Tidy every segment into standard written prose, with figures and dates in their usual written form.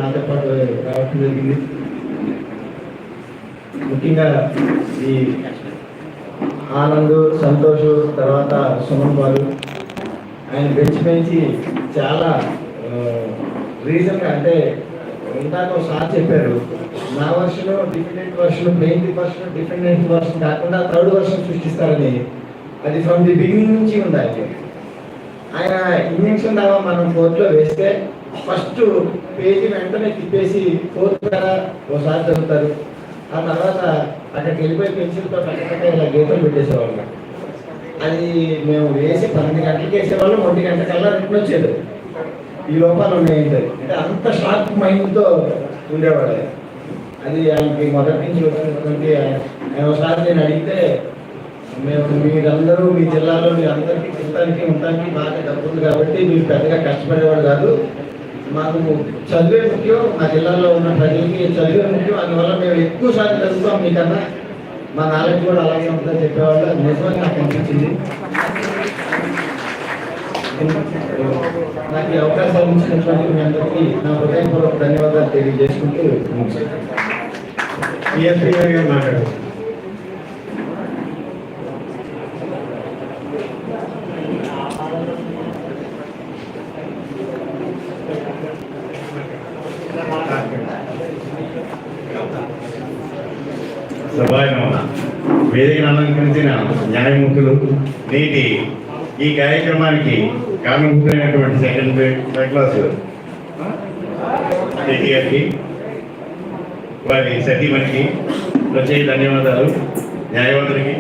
నాతో పాటు రావడం జరిగింది. ముఖ్యంగా ఈ ఆనంద్, సంతోష్, తర్వాత సుమన్ బాలు ఆయన పెంచి చాలా రీజన్గా, అంటే ఇందాక ఒకసారి చెప్పారు, నా version different version, main version different version కాకుండా థర్డ్ వర్షన్ సృష్టిస్తారని అది ఫ్రమ్ ది బిగినింగ్ నుంచి ఉండాలి. ఆయన ఇంజక్షన్ దావా మనం కోర్టులో వేస్తే ఫస్ట్ పేజీ వెంటనే తిప్పేసి కోర్టు ద్వారా ఒకసారి చదువుతారు. ఆ తర్వాత అక్కడికి వెళ్ళిపోయి పెన్సిల్తో పక్కన ఇలా గీతలు పెట్టేసేవాళ్ళం. అది మేము వేసి 12 గంటలకు వేసేవాళ్ళం, 1 గంట కల్లా రిటర్న్ వచ్చేది. ఈ లోపాలు ఉన్నాయంటే అంటే అంత షార్ప్ మైండ్తో ఉండేవాడు. అది ఆయనకి మొదటి నుంచి వచ్చినటువంటి ఆయన ఒకసారి నేను అడిగితే, మేము మీరందరూ మీ జిల్లాలో మీరందరికీ తినడానికి ఉండడానికి బాగా డబ్బు ఉంది కాబట్టి మీరు పెద్దగా కష్టపడేవాడు కాదు, మాకు చదివే ముఖ్యం, మా జిల్లాలో ఉన్న ప్రజలకి చదివే ముఖ్యం, అందువల్ల మేము ఎక్కువ సార్లు చదువుతాం మీకన్నా, మా నాలెడ్జ్ కూడా అలాగే ఉంటుందని చెప్పేవాళ్ళు. అది నిజంగా నాకు అనిపించింది. నాకు ఈ అవకాశాలు ఇచ్చినటువంటి మీ అందరికీ నా హృదయపూర్వక ధన్యవాదాలు తెలియజేసుకుంటూ మాట్లాడారు. వేదికను అలంకరించిన న్యాయమూర్తులు, నేటి ఈ కార్యక్రమానికి కారణభూతులైనటువంటి సెకండ్ క్లాస్ రెడ్డి గారికి, వారి సతీమణికి ప్రత్యేక ధన్యవాదాలు. న్యాయవాదులకి,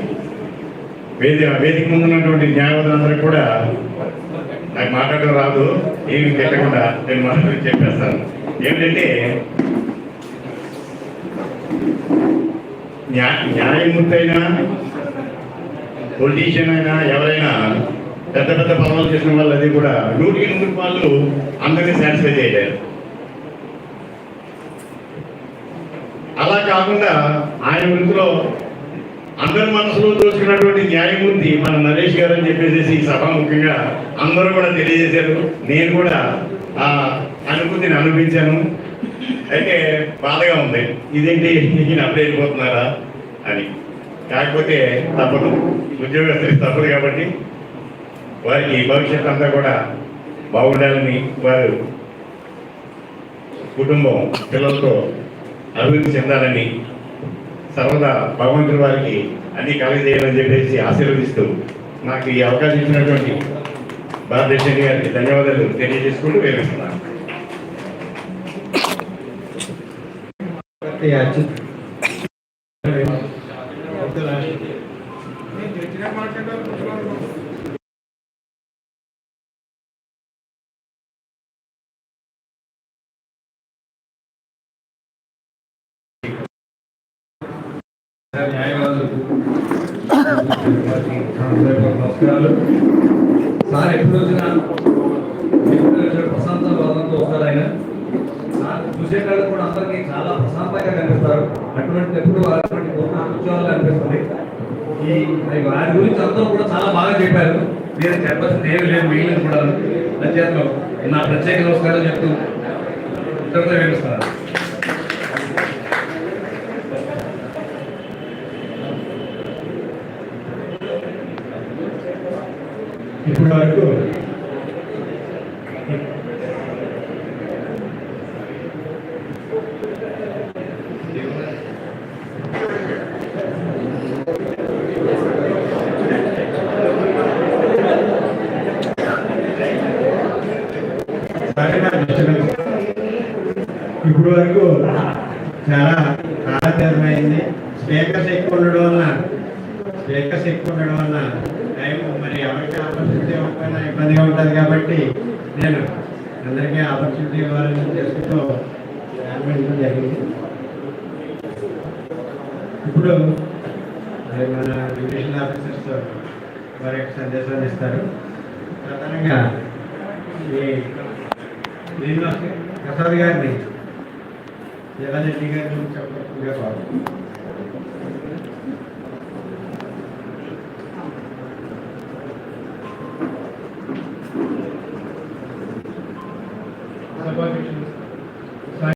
వేదిక ముందున్నటువంటి న్యాయవాదులందరికీ కూడా నాకు మాట్లాడడం రాదు, ఏమి పెట్టకుండా నేను మాట్లాడి చెప్పేస్తాను. ఏమిటంటే న్యాయమూర్తి అయినా పొలిటీషియన్ అయినా ఎవరైనా పెద్ద పెద్ద పదవులు చేసిన వాళ్ళు అది కూడా 100% వాళ్ళు అందరినీ సాటిస్ఫై చేయలేరు. అలా కాకుండా ఆయన వృత్తిలో అందరి మనసులో దోచుకున్నటువంటి న్యాయమూర్తి మన నరేష్ గారు అని చెప్పేసి సభాముఖంగా అందరూ కూడా తెలియజేశారు. నేను కూడా ఆ అనుభూతిని అనిపించాను. అయితే బాధగా ఉంది, ఇదేంటి నేను అప్పుడే వెళ్ళిపోతున్నారా అని. కాకపోతే తప్పదు, ఉద్యోగస్తులకి తప్పదు కాబట్టి వారికి భవిష్యత్తు అంతా కూడా బాగుండాలని, వారు కుటుంబం పిల్లలతో అభివృద్ధి చెందాలని సర్వదా భగవంతుడి వారికి అన్ని కలగజేయాలని చెప్పేసి ఆశీర్వదిస్తూ నాకు ఈ అవకాశం ఇచ్చినటువంటి భారతదేశం గారికి ధన్యవాదాలు తెలియజేసుకుంటూ వివరిస్తున్నాను. న్యాయవాదులకు నమస్కారాలు. సార్ ఎప్పుడు వచ్చినా ప్రశాంత వాదంతో వస్తారు. ఆయన సార్ చూసేటాళ్ళు కూడా అందరికీ చాలా ప్రశాంతంగా కనిపిస్తారు. అటువంటి ఎప్పుడు అటువంటి కూర్చోవాలని అనిపిస్తుంది. వారి గురించి అందరూ కూడా చాలా బాగా చెప్పారు. నేను చెప్పాల్సింది ఏమి లేదు, మిగిలిన కూడా అధ్యాత్మం నా ప్రత్యేక నమస్కారాలు చెప్తూ ఇతరులతో వేపిస్తున్నారు. ఇప్పటి వరకు చాలా ఆనందమైంది. స్పీకర్స్ ఎక్కువ ఉండడం వల్ల టైం మరి ఎవరికి ఆపర్చునిటీ ఇవ్వకపోయినా ఇబ్బందిగా ఉంటుంది కాబట్టి నేను అందరికీ ఆపర్చునిటీ ఇవ్వాలని చేసుకుంటూ జరిగింది. ఇప్పుడు మన జ్యుడిషియల్ ఆఫీసర్స్ వారి యొక్క సందేశాలు ఇస్తారు. ప్రధానంగా ఈ శ్రీనివాస్ ప్రసాద్ గారిని జగన్ రెడ్డి గారి గురించి చెప్పకుండా